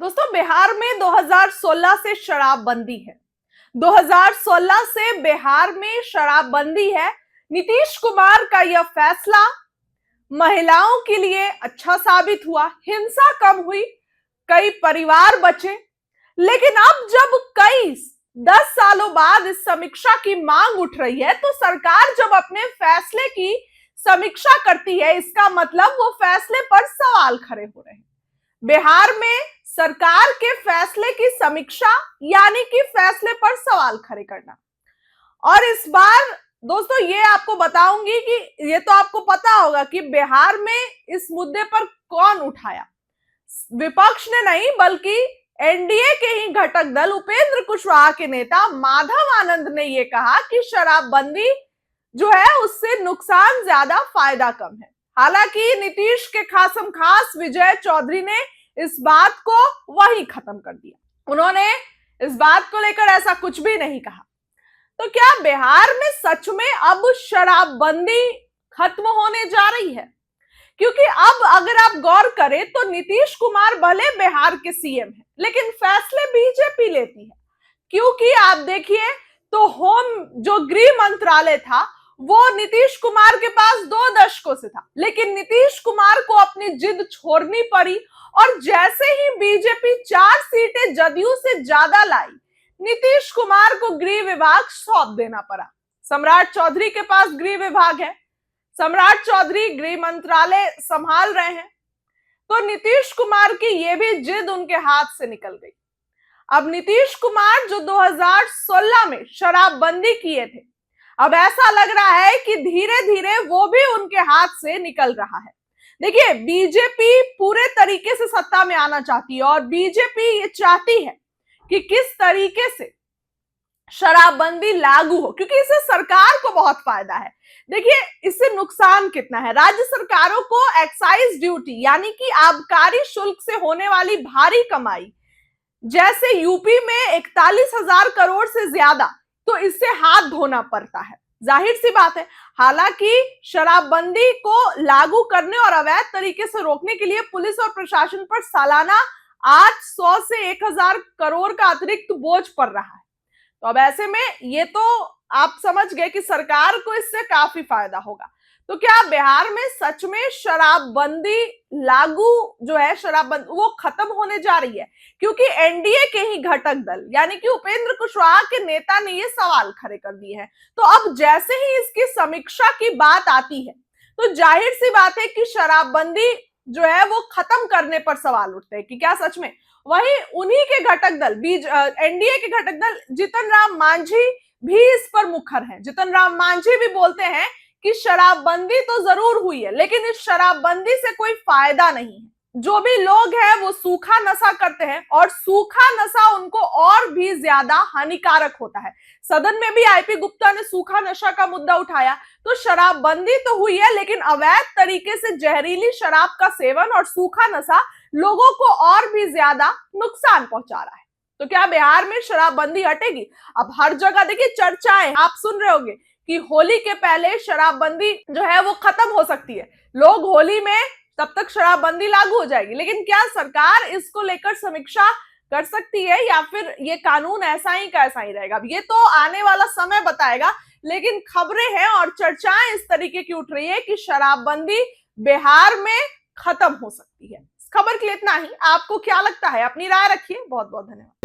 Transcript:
दोस्तों, बिहार में 2016 से शराबबंदी है। 2016 से बिहार में शराबबंदी है। नीतीश कुमार का यह फैसला महिलाओं के लिए अच्छा साबित हुआ, हिंसा कम हुई, कई परिवार बचे। लेकिन अब जब कई 10 सालों बाद इस समीक्षा की मांग उठ रही है, तो सरकार जब अपने फैसले की समीक्षा करती है, इसका मतलब वो फैसले पर सवाल खड़े हो रहे हैं। बिहार में सरकार के फैसले की समीक्षा यानी कि फैसले पर सवाल खड़े करना। और इस बार दोस्तों ये आपको बताऊंगी कि ये तो आपको पता होगा कि बिहार में इस मुद्दे पर कौन उठाया। विपक्ष ने नहीं, बल्कि एनडीए के ही घटक दल उपेंद्र कुशवाहा के नेता माधव आनंद ने यह कहा कि शराबबंदी जो है उससे नुकसान ज्यादा, फायदा कम है। हालांकि नीतीश के खासम खास विजय चौधरी ने इस बात को वही खत्म कर दिया। उन्होंने इस बात को लेकर ऐसा कुछ भी नहीं कहा। तो क्या बिहार में सच में अब शराबबंदी खत्म होने जा रही है? क्योंकि अब अगर आप गौर करें तो नीतीश कुमार भले बिहार के सीएम हैं, लेकिन फैसले बीजेपी लेती है। क्योंकि आप देखिए तो जो गृह मंत्रालय था वो नीतीश कुमार के पास 2 दशकों से था, लेकिन नीतीश कुमार को अपनी जिद छोड़नी पड़ी। और जैसे ही बीजेपी 4 सीटें जदयू से ज्यादा लाई, नीतीश कुमार को गृह विभाग सौंप देना पड़ा। सम्राट चौधरी के पास गृह विभाग है, सम्राट चौधरी गृह मंत्रालय संभाल रहे हैं। तो नीतीश कुमार की यह भी जिद उनके हाथ से निकल गई। अब नीतीश कुमार जो 2016 में शराबबंदी किए थे, अब ऐसा लग रहा है कि धीरे धीरे वो भी उनके हाथ से निकल रहा है। देखिए, बीजेपी पूरे तरीके से सत्ता में आना चाहती है और बीजेपी ये चाहती है कि किस तरीके से शराबबंदी लागू हो, क्योंकि इससे सरकार को बहुत फायदा है। देखिए, इससे नुकसान कितना है। राज्य सरकारों को एक्साइज ड्यूटी यानी कि आबकारी शुल्क से होने वाली भारी कमाई, जैसे यूपी में 41,000 करोड़ से ज्यादा, तो इससे हाथ धोना पड़ता है। जाहिर सी बात है। हालांकि शराबबंदी को लागू करने और अवैध तरीके से रोकने के लिए पुलिस और प्रशासन पर सालाना 800 से 1,000 करोड़ का अतिरिक्त बोझ पड़ रहा है। तो अब ऐसे में ये तो आप समझ गए कि सरकार को इससे काफी फायदा होगा। तो क्या बिहार में सच में शराबबंदी लागू जो है, शराबबंदी वो खत्म होने जा रही है? क्योंकि एनडीए के ही घटक दल यानी कि उपेंद्र कुशवाहा के नेता ने ये सवाल खड़े कर दिए हैं। तो अब जैसे ही इसकी समीक्षा की बात आती है, तो जाहिर सी बात है कि शराबबंदी जो है वो खत्म करने पर सवाल उठते हैं कि क्या सच में। वहीं उन्हीं के घटक दल एनडीए के घटक दल जीतन राम मांझी भी इस पर मुखर हैं। जीतन राम मांझी भी बोलते हैं कि शराबबंदी तो जरूर हुई है, लेकिन इस शराबबंदी से कोई फायदा नहीं है। जो भी लोग हैं वो सूखा नशा करते हैं और सूखा नशा उनको और भी ज्यादा हानिकारक होता है। सदन में भी आईपी गुप्ता ने सूखा नशा का मुद्दा उठाया। तो शराबबंदी तो हुई है, लेकिन अवैध तरीके से जहरीली शराब का सेवन और सूखा नशा लोगों को और भी ज्यादा नुकसान पहुंचा रहा है। तो क्या बिहार में शराबबंदी हटेगी? अब हर जगह देखिए चर्चाएं आप सुन रहे होंगे कि होली के पहले शराबबंदी जो है वो खत्म हो सकती है। लोग होली में तब तक शराबबंदी लागू हो जाएगी। लेकिन क्या सरकार इसको लेकर समीक्षा कर सकती है या फिर ये कानून ऐसा ही का ऐसा ही रहेगा? अब ये तो आने वाला समय बताएगा। लेकिन खबरें हैं और चर्चाएं इस तरीके की उठ रही है कि शराबबंदी बिहार में खत्म हो सकती है। इस खबर के लिए इतना ही। आपको क्या लगता है? अपनी राय रखिए। बहुत बहुत धन्यवाद।